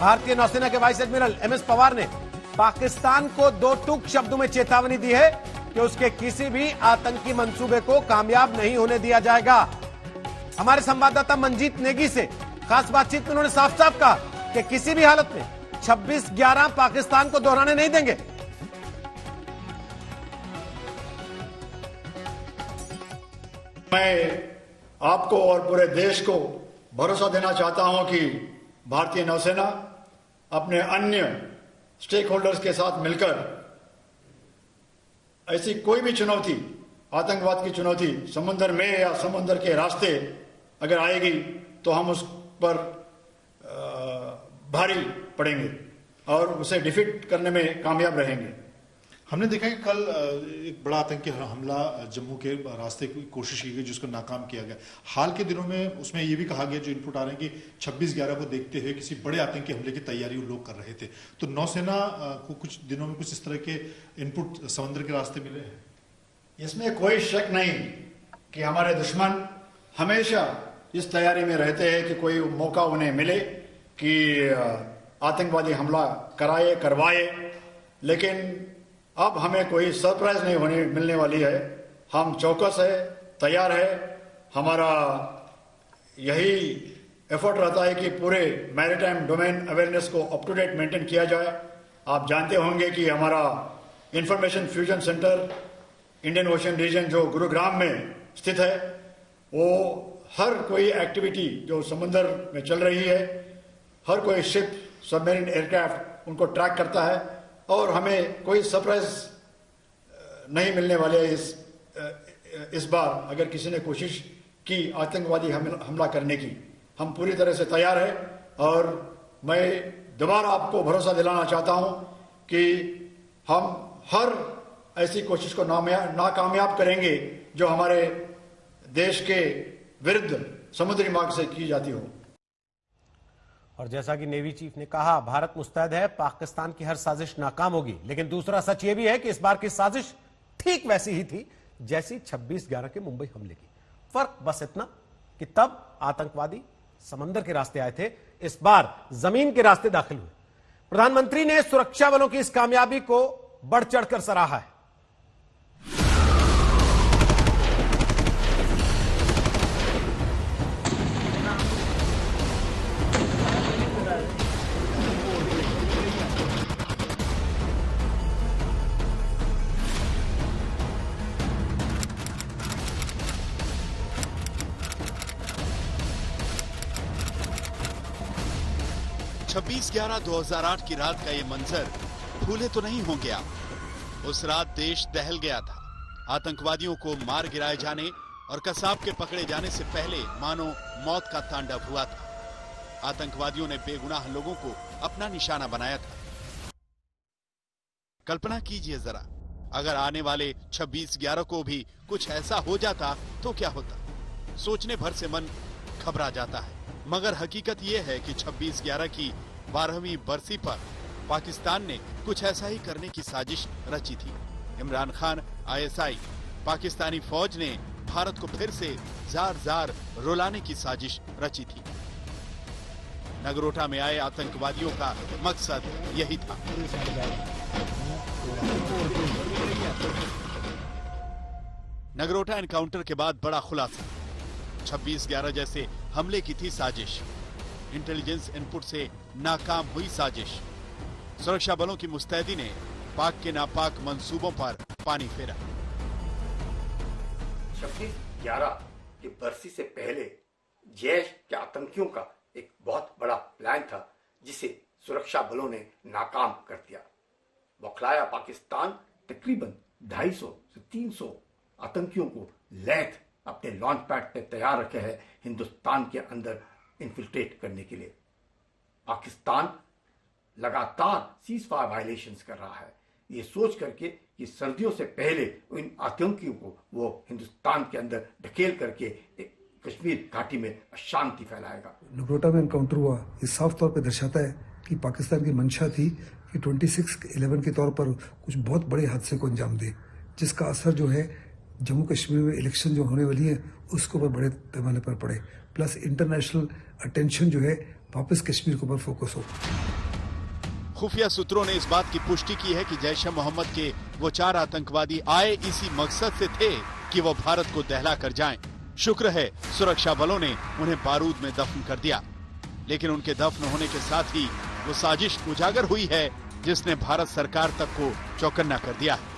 भारतीय नौसेना के वाइस एडमिरल एमएस पवार ने पाकिस्तान को दो टूक शब्दों में चेतावनी दी है कि उसके किसी भी आतंकी मंसूबे को कामयाब नहीं होने दिया जाएगा। हमारे संवाददाता मंजीत नेगी से खास बातचीत में उन्होंने साफ साफ कहा कि किसी भी हालत में 26/11 पाकिस्तान को दोहराने नहीं देंगे। मैं आपको और पूरे देश को भरोसा देना चाहता हूं कि भारतीय नौसेना अपने अन्य स्टेक होल्डर्स के साथ मिलकर ऐसी कोई भी चुनौती, आतंकवाद की चुनौती समुद्र में या समुद्र के रास्ते अगर आएगी तो हम उस पर भारी पड़ेंगे और उसे डिफीट करने में कामयाब रहेंगे। हमने देखा कि कल एक बड़ा आतंकी हमला जम्मू के रास्ते की कोशिश की गई जिसको नाकाम किया गया। हाल के दिनों में उसमें ये भी कहा गया, जो इनपुट आ रहे हैं कि 26/11 को देखते हुए किसी बड़े आतंकी हमले की तैयारी वो लोग कर रहे थे। तो नौसेना को कुछ दिनों में कुछ इस तरह के इनपुट समुद्र के रास्ते मिले हैं। इसमें कोई शक नहीं कि हमारे दुश्मन हमेशा इस तैयारी में रहते हैं कि कोई मौका उन्हें मिले कि आतंकवादी हमला करवाए, लेकिन अब हमें कोई सरप्राइज नहीं मिलने वाली है। हम चौकस है, तैयार है। हमारा यही एफर्ट रहता है कि पूरे मैरीटाइम डोमेन अवेयरनेस को अप टू डेट मेंटेन किया जाए। आप जानते होंगे कि हमारा Information Fusion Centre Indian Ocean Region जो गुरुग्राम में स्थित है, वो हर कोई एक्टिविटी जो समुद्र में चल रही है, हर कोई शिप, सबमरीन एयरक्राफ्ट उनको ट्रैक करता है और हमें कोई सरप्राइज नहीं मिलने वाले इस बार। अगर किसी ने कोशिश की आतंकवादी हमला करने की, हम पूरी तरह से तैयार है। और मैं दोबारा आपको भरोसा दिलाना चाहता हूं कि हम हर ऐसी कोशिश को नाकामयाब करेंगे जो हमारे देश के विरुद्ध समुद्री मार्ग से की जाती हो। और जैसा कि नेवी चीफ ने कहा, भारत मुस्तैद है, पाकिस्तान की हर साजिश नाकाम होगी। लेकिन दूसरा सच यह भी है कि इस बार की साजिश ठीक वैसी ही थी जैसी 26/11 के मुंबई हमले की। फर्क बस इतना कि तब आतंकवादी समंदर के रास्ते आए थे, इस बार जमीन के रास्ते दाखिल हुए। प्रधानमंत्री ने सुरक्षा बलों की इस कामयाबी को बढ़ चढ़कर सराहा है। छब्बीस 11/2008 की रात का ये मंजर भूले तो नहीं होंगे आप। उस रात देश दहल गया था। आतंकवादियों को मार गिराए जाने और कसाब के पकड़े जाने से पहले मानो मौत का तांडव हुआ था। आतंकवादियों ने बेगुनाह लोगों को अपना निशाना बनाया था। कल्पना कीजिए जरा, अगर आने वाले 26/11 को भी कुछ ऐसा हो जाता तो क्या होता। सोचने भर से मन घबरा जाता है। मगर हकीकत यह है कि 26/11 की 12वीं बरसी पर पाकिस्तान ने कुछ ऐसा ही करने की साजिश रची थी। इमरान खान, ISI, पाकिस्तानी फौज ने भारत को फिर से जार रुलाने की साजिश रची थी। नगरोटा में आए आतंकवादियों का मकसद यही था। नगरोटा एनकाउंटर के बाद बड़ा खुलासा, 26/11 जैसे हमले की थी साजिश। इंटेलिजेंस इनपुट से नाकाम हुई साजिश। सुरक्षा बलों की मुस्तैदी ने पाक के नापाक मंसूबों पर पानी फेरा। 26/11 की बरसी से पहले जैश के आतंकियों का एक बहुत बड़ा प्लान था जिसे सुरक्षा बलों ने नाकाम कर दिया। बौखलाया पाकिस्तान तकरीबन 250 से 300 आतंकियों को लैथ अपने लॉन्च पैड पे तैयार रखे हैं हिंदुस्तान के अंदर इन्फिल्ट्रेट करने के लिए। पाकिस्तान लगातार सीज फायर वायलेशंस कर रहा है, ये सोच करके कि सर्दियों से पहले इन आतंकियों को वो हिंदुस्तान के अंदर ढकेल करके कश्मीर घाटी में अशांति फैलाएगा। नगरोटा में एनकाउंटर हुआ, ये साफ तौर पर दर्शाता है कि पाकिस्तान की मंशा थी कि 26/11 के तौर पर कुछ बहुत बड़े हादसे को अंजाम दे, जिसका असर जो है जम्मू कश्मीर में इलेक्शन जो होने वाली है उसके ऊपर बड़े पैमाने पर पड़े। प्लस इंटरनेशनल अटेंशन जो है वापस कश्मीर के ऊपर फोकस हो। खुफिया सूत्रों ने इस बात की पुष्टि की है कि जैश ए मोहम्मद के वो 4 आतंकवादी आए इसी मकसद से थे कि वो भारत को दहला कर जाएं। शुक्र है सुरक्षा बलों ने उन्हें बारूद में दफन कर दिया, लेकिन उनके दफन होने के साथ ही वो साजिश उजागर हुई है जिसने भारत सरकार तक को चौकन्ना कर दिया है।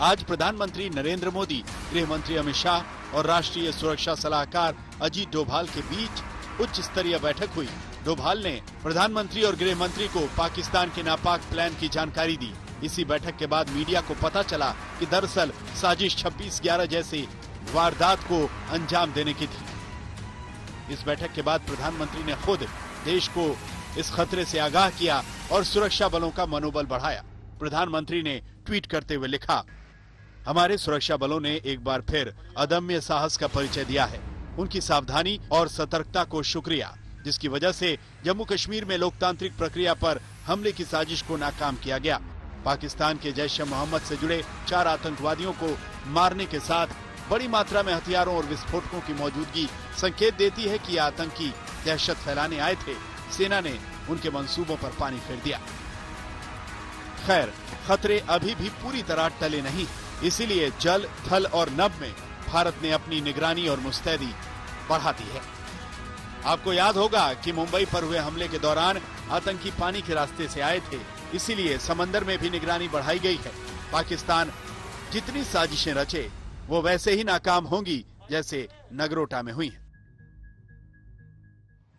आज प्रधानमंत्री नरेंद्र मोदी, गृह मंत्री अमित शाह और राष्ट्रीय सुरक्षा सलाहकार अजीत डोभाल के बीच उच्च स्तरीय बैठक हुई। डोभाल ने प्रधानमंत्री और गृह मंत्री को पाकिस्तान के नापाक प्लान की जानकारी दी। इसी बैठक के बाद मीडिया को पता चला कि दरअसल साजिश 26/11 जैसे वारदात को अंजाम देने की थी। इस बैठक के बाद प्रधानमंत्री ने खुद देश को इस खतरे से आगाह किया और सुरक्षा बलों का मनोबल बढ़ाया। प्रधानमंत्री ने ट्वीट करते हुए लिखा, हमारे सुरक्षा बलों ने एक बार फिर अदम्य साहस का परिचय दिया है। उनकी सावधानी और सतर्कता को शुक्रिया, जिसकी वजह से जम्मू कश्मीर में लोकतांत्रिक प्रक्रिया पर हमले की साजिश को नाकाम किया गया। पाकिस्तान के जैश ए मोहम्मद से जुड़े 4 आतंकवादियों को मारने के साथ बड़ी मात्रा में हथियारों और विस्फोटकों की मौजूदगी संकेत देती है कि आतंकी दहशत फैलाने आए थे। सेना ने उनके मंसूबों पर पानी फेर दिया। खैर, खतरे अभी भी पूरी तरह टले नहीं, इसीलिए जल, थल और नभ में भारत ने अपनी निगरानी और मुस्तैदी बढ़ा दी है। आपको याद होगा कि मुंबई पर हुए हमले के दौरान आतंकी पानी के रास्ते से आए थे, इसीलिए समंदर में भी निगरानी बढ़ाई गई है। पाकिस्तान जितनी साजिशें रचे वो वैसे ही नाकाम होंगी जैसे नगरोटा में हुई हैं।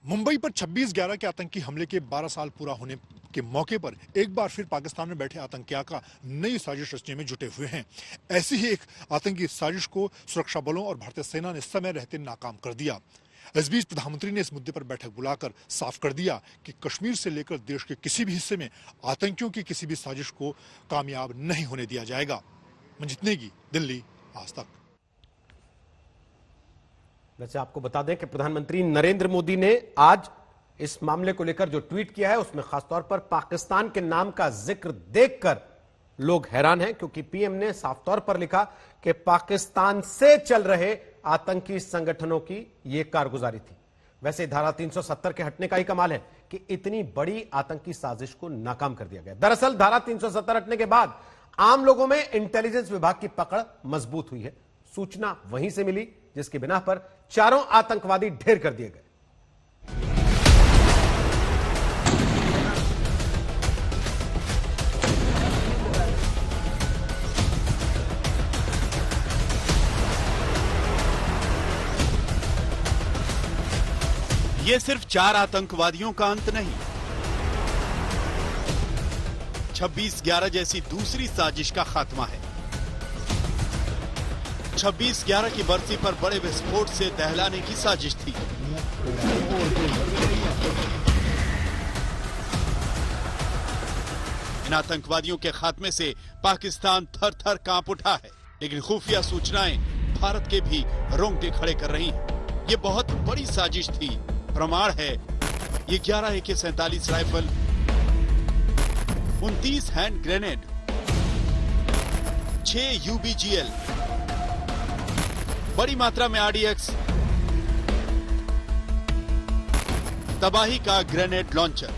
मुंबई पर 26/11 के आतंकी हमले के 12 साल पूरा होने के मौके पर एक बार फिर पाकिस्तान में बैठे आतंकियों का नई साजिश रचने में जुटे हुए हैं। ऐसी ही एक आतंकी साजिश को सुरक्षा बलों और भारतीय सेना ने समय रहते नाकाम कर दिया। इस बीच प्रधानमंत्री ने इस मुद्दे पर बैठक बुलाकर साफ कर दिया कि कश्मीर से लेकर देश के किसी भी हिस्से में आतंकियों की किसी भी साजिश को कामयाब नहीं होने दिया जाएगा। मंजित नेगी, दिल्ली, आज तक। वैसे आपको बता दें कि प्रधानमंत्री नरेंद्र मोदी ने आज इस मामले को लेकर जो ट्वीट किया है उसमें खासतौर पर पाकिस्तान के नाम का जिक्र देखकर लोग हैरान हैं, क्योंकि पीएम ने साफ तौर पर लिखा कि पाकिस्तान से चल रहे आतंकी संगठनों की यह कारगुजारी थी। वैसे धारा 370 के हटने का ही कमाल है कि इतनी बड़ी आतंकी साजिश को नाकाम कर दिया गया। दरअसल धारा 370 हटने के बाद आम लोगों में इंटेलिजेंस विभाग की पकड़ मजबूत हुई है। सूचना वहीं से मिली जिसकी बिना पर 4 आतंकवादी ढेर कर दिए गए। ये सिर्फ 4 आतंकवादियों का अंत नहीं, 26/11 जैसी दूसरी साजिश का खात्मा है। 26/11 की बरसी पर बड़े विस्फोट से दहलाने की साजिश थी। इन आतंकवादियों के खात्मे से पाकिस्तान थर थर कांप उठा है, लेकिन खुफिया सूचनाएं भारत के भी रोंगटे खड़े कर रही हैं। ये बहुत बड़ी साजिश थी। प्रमाण है ये 11 AK-47 rifle, 29 hand grenade, 6 UBGL, बड़ी मात्रा में RDX, तबाही का ग्रेनेड लॉन्चर,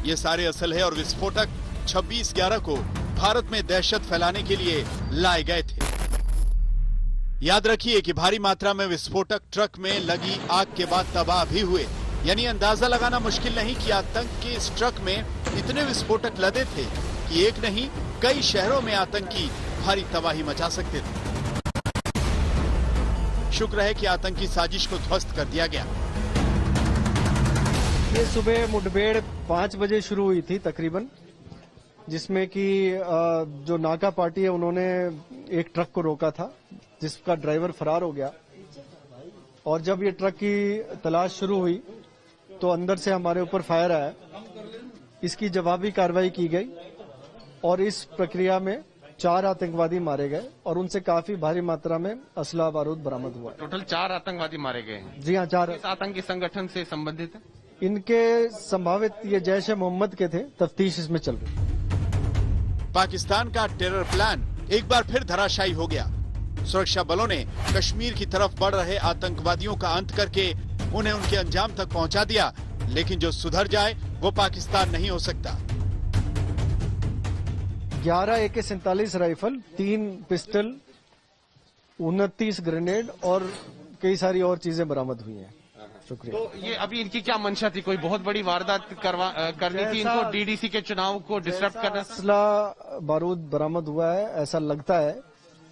ये सारे असल है और विस्फोटक 26/11 को भारत में दहशत फैलाने के लिए लाए गए थे। याद रखिए कि भारी मात्रा में विस्फोटक ट्रक में लगी आग के बाद तबाह भी हुए, यानी अंदाजा लगाना मुश्किल नहीं कि आतंक के इस ट्रक में इतने विस्फोटक लदे थे कि एक नहीं कई शहरों में आतंकी भारी तबाही मचा सकते थे। शुक्र है कि आतंकी साजिश को ध्वस्त कर दिया गया। ये सुबह मुठभेड़ 5 बजे शुरू हुई थी तकरीबन, जिसमें कि जो नाका पार्टी है उन्होंने एक ट्रक को रोका था जिसका ड्राइवर फरार हो गया, और जब ये ट्रक की तलाश शुरू हुई तो अंदर से हमारे ऊपर फायर आया। इसकी जवाबी कार्रवाई की गई और इस प्रक्रिया में 4 आतंकवादी मारे गए और उनसे काफी भारी मात्रा में असला बारूद बरामद हुआ। टोटल 4 आतंकवादी मारे गए हैं। जी हाँ, 4 आतंकी संगठन से संबंधित है। इनके संभावित ये जैश ए मोहम्मद के थे, तफ्तीश इसमें चल रही। पाकिस्तान का टेरर प्लान एक बार फिर धराशायी हो गया। सुरक्षा बलों ने कश्मीर की तरफ बढ़ रहे आतंकवादियों का अंत करके उन्हें उनके अंजाम तक पहुंचा दिया, लेकिन जो सुधर जाए वो पाकिस्तान नहीं हो सकता। 11 AK-47 राइफल, 3 पिस्टल, 29 ग्रेनेड और कई सारी और चीजें बरामद हुई हैं। शुक्रिया। तो ये अभी इनकी क्या मंशा थी? कोई बहुत बड़ी वारदात करनी थी इनको, डीडीसी के चुनाव को डिस्टर्ब करना? असला बारूद बरामद हुआ है, ऐसा लगता है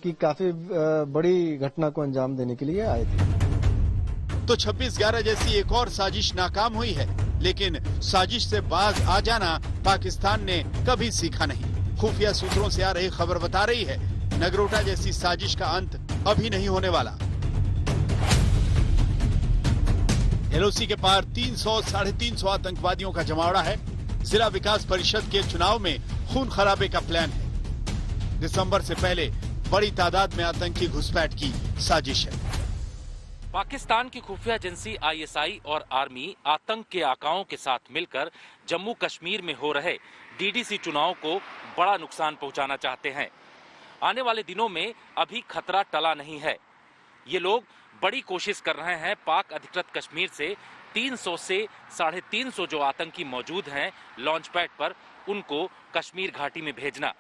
कि काफी बड़ी घटना को अंजाम देने के लिए आए थे। तो 26/11 जैसी एक और साजिश नाकाम हुई है, लेकिन साजिश से बाज आ जाना पाकिस्तान ने कभी सीखा नहीं। खुफिया सूत्रों से आ रही खबर बता रही है, नगरोटा जैसी साजिश का अंत अभी नहीं होने वाला। एलओसी के पार 300-350 आतंकवादियों का जमावड़ा है। जिला विकास परिषद के चुनाव में खून खराबे का प्लान है। दिसंबर से पहले बड़ी तादाद में आतंकी घुसपैठ की साजिश है। पाकिस्तान की खुफिया एजेंसी ISI और आर्मी आतंक के आकाओं के साथ मिलकर जम्मू कश्मीर में हो रहे DDC चुनाव को बड़ा नुकसान पहुंचाना चाहते हैं। आने वाले दिनों में अभी खतरा टला नहीं है। ये लोग बड़ी कोशिश कर रहे हैं पाक अधिकृत कश्मीर से 300 से 350 जो आतंकी मौजूद हैं लॉन्च पैड पर, उनको कश्मीर घाटी में भेजना।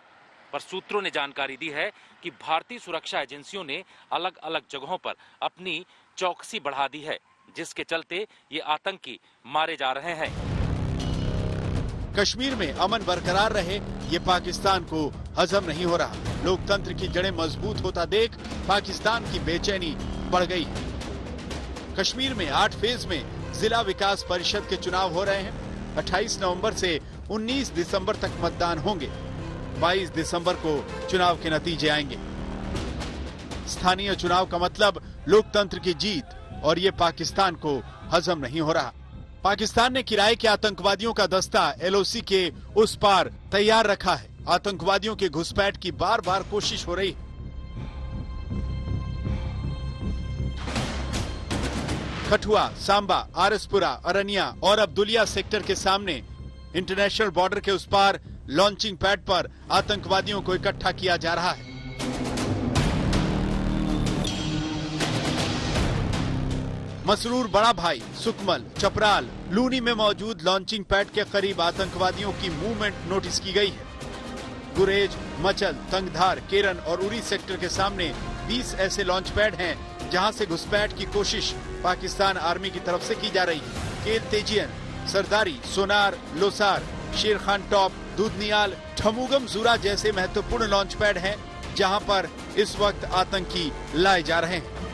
पर सूत्रों ने जानकारी दी है कि भारतीय सुरक्षा एजेंसियों ने अलग अलग जगहों पर अपनी चौकसी बढ़ा दी है, जिसके चलते ये आतंकी मारे जा रहे हैं। कश्मीर में अमन बरकरार रहे, ये पाकिस्तान को हजम नहीं हो रहा। लोकतंत्र की जड़ें मजबूत होता देख पाकिस्तान की बेचैनी बढ़ गई। कश्मीर में 8 फेज में जिला विकास परिषद के चुनाव हो रहे हैं। 28 नवंबर से 19 दिसंबर तक मतदान होंगे। 22 दिसंबर को चुनाव के नतीजे आएंगे। स्थानीय चुनाव का मतलब लोकतंत्र की जीत, और ये पाकिस्तान को हजम नहीं हो रहा। पाकिस्तान ने किराए के आतंकवादियों का दस्ता LOC के उस पार तैयार रखा है। आतंकवादियों के घुसपैठ की बार बार कोशिश हो रही है। कठुआ, सांबा, आरसपुरा, अरनिया और अब्दुलिया सेक्टर के सामने इंटरनेशनल बॉर्डर के उस पार लॉन्चिंग पैड पर आतंकवादियों को इकट्ठा किया जा रहा है। मसरूर, बड़ा भाई, सुकमल, चपराल, लूनी में मौजूद लॉन्चिंग पैड के करीब आतंकवादियों की मूवमेंट नोटिस की गई है। गुरेज, मचल, तंगधार, केरन और उरी सेक्टर के सामने 20 ऐसे लॉन्च पैड हैं जहां से घुसपैठ की कोशिश पाकिस्तान आर्मी की तरफ से की जा रही है। केल तेजियन, सरदारी, सोनार, लोसार, शेर खान टॉप, दूधनियाल, ठमुगम जूरा जैसे महत्वपूर्ण लॉन्च पैड हैं जहां पर इस वक्त आतंकी लाए जा रहे हैं।